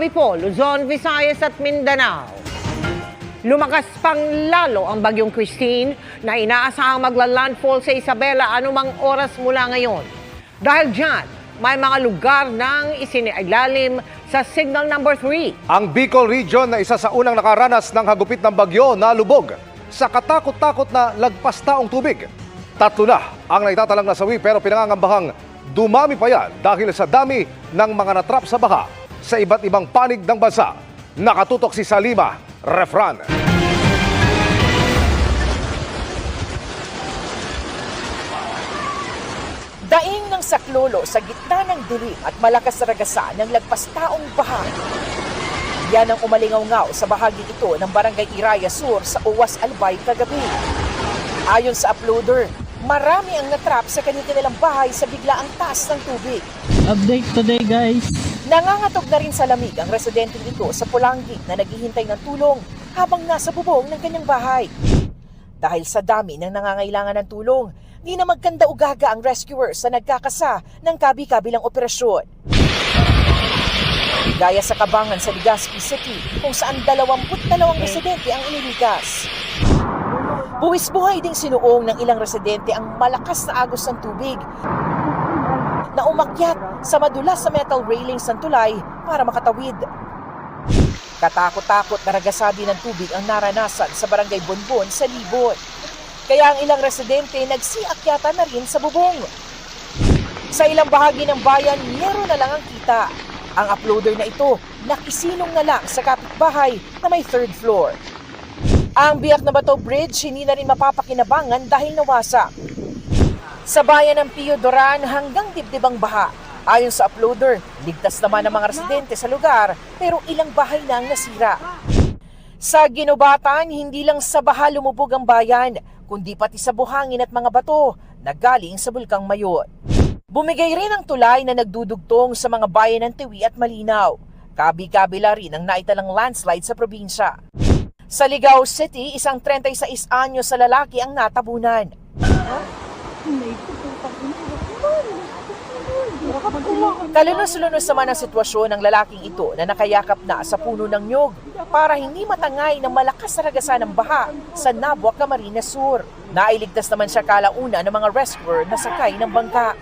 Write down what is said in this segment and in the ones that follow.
gabi po, Luzon, Visayas at Mindanao. Lumakas pang lalo ang bagyong Christine na inaasahang magla-landfall sa Isabela anumang oras mula ngayon. Dahil dyan, may mga lugar nang isinilalim sa signal number 3. Ang Bicol Region na isa sa unang nakaranas ng hagupit ng bagyo na lubog sa katakot-takot na lagpas taong tubig. 3 na ang naitatalang nasawi pero pinangangambahang dumami pa yan dahil sa dami ng mga natrap sa baha sa iba't ibang panig ng bansa. Nakatutok si Salima Refran. Daing ng saklolo sa gitna ng dilim at malakas na ragasa ng lagpas taong baha. Yan ang umalingaw-ngaw sa bahagi ito ng Barangay Iraya Sur sa Uwas Albay kagabi. Ayon sa uploader, marami ang natrap sa kanilang bahay sa biglaang taas ng tubig. Update today, guys. Nangangatog na rin sa lamig ang residente ito sa Pulangi na naghihintay ng tulong habang nasa bubong ng kanyang bahay. Dahil sa dami ng nangangailangan ng tulong, di na magkanda-ugaga ang rescuers sa nagkakasa ng kabi-kabilang operasyon. Gaya sa Kabangan sa Legazpi City kung saan 22 residente ang iniligas. Buwis-buhay ding sinuong ng ilang residente ang malakas na agos ng tubig na umakyat sa madulas sa metal railings ng tulay para makatawid. Katakot-takot na ragasabi ng tubig ang naranasan sa Barangay Bonbon sa Libon. Kaya ang ilang residente nagsiakyatan na rin sa bubong. Sa ilang bahagi ng bayan, yero na lang ang kita. Ang uploader na ito, nakisilong na lang sa kapitbahay na may 3rd floor. Ang Biak na Bato Bridge hindi na rin mapapakinabangan dahil nawasak. Sa bayan ng Pio Doran hanggang dibdibang baha. Ayon sa uploader, ligtas naman ang mga residente sa lugar pero ilang bahay na ang nasira. Sa Ginobatan, hindi lang sa baha lumubog ang bayan, kundi pati sa buhangin at mga bato na galing sa Bulkang Mayon. Bumigay rin ang tulay na nagdudugtong sa mga bayan ng Tiwi at Malinaw. Kabi-kabila rin ang naitalang landslide sa probinsya. Sa Ligao City, isang 36 anyos sa lalaki ang natabunan. Kalunos-lunos naman ang sitwasyon ng lalaking ito na nakayakap na sa puno ng nyug para hindi matangay ng malakas na ragasan ng baha sa Nabua, Camarines Sur. Nailigtas naman siya kalauna ng mga rescuer na sakay ng bangka.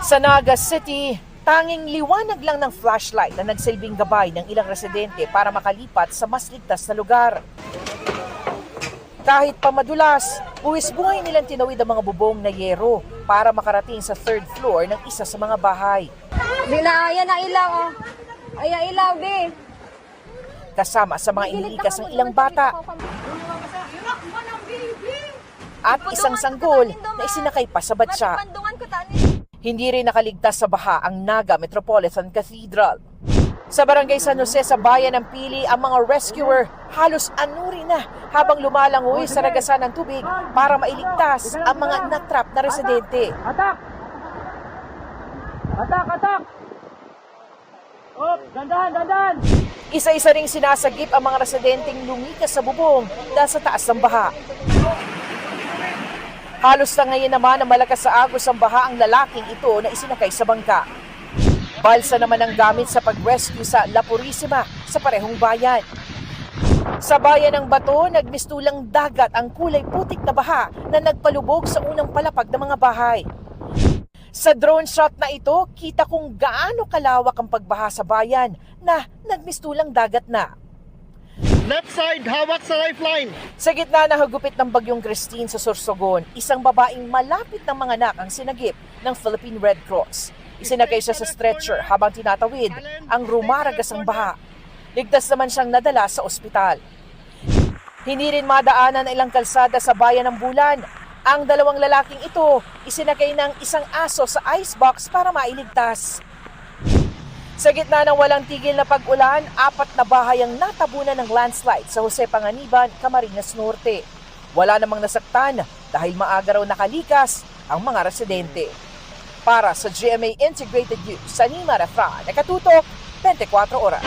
Sa Naga City, tanging liwanag lang ng flashlight na nagsilbing gabay ng ilang residente para makalipat sa mas ligtas na lugar. Kahit pa madulas, buwis-buhay nilang tinawid ang mga bubong na yero para makarating sa 3rd floor ng isa sa mga bahay. Ayan na ilaw, oh. Ayan ilaw, be. Kasama sa mga inilikas ng ilang bata at isang sanggol na isinakay pa sa batsa. Hindi rin nakaligtas sa baha ang Naga Metropolitan Cathedral. Sa Barangay San Jose sa bayan ng Pili, ang mga rescuer halos anuri na habang lumalangoy sa ragasan ng tubig para mailigtas ang mga natrap na residente. Atak! Atak! Atak! Oh, dandan! Isa-isa ring sinasagip ang mga residenteng lumikas sa bubong dahil sa taas ng baha. Halos na ngayon naman na malakas sa agos ang baha ang lalaking ito na isinakay sa bangka. Balsa naman ang gamit sa pag-rescue sa La Purisima sa parehong bayan. Sa bayan ng Bato, nagmistulang dagat ang kulay putik na baha na nagpalubog sa unang palapag ng mga bahay. Sa drone shot na ito, kita kung gaano kalawak ang pagbaha sa bayan na nagmistulang dagat na. Left side, hawak sa lifeline. Sa gitna ng hagupit ng bagyong Christine sa Sorsogon, isang babaeng malapit ng mga anak ang sinagip ng Philippine Red Cross. Isinagay siya sa stretcher habang tinatawid ang rumaragasang baha. Ligtas naman siyang nadala sa ospital. Hindi rin madaanan ang ilang kalsada sa bayan ng Bulan. Ang 2 lalaking ito isinagay ng isang aso sa icebox para mailigtas. Sa gitna ng walang tigil na pag-ulan, 4 na bahay ang natabunan ng landslide sa Jose Panganiban, Camarines Norte. Wala namang nasaktan dahil maaga raw nakalikas ang mga residente. Para sa GMA Integrated News, Salima Refran, nakatutok 24 oras.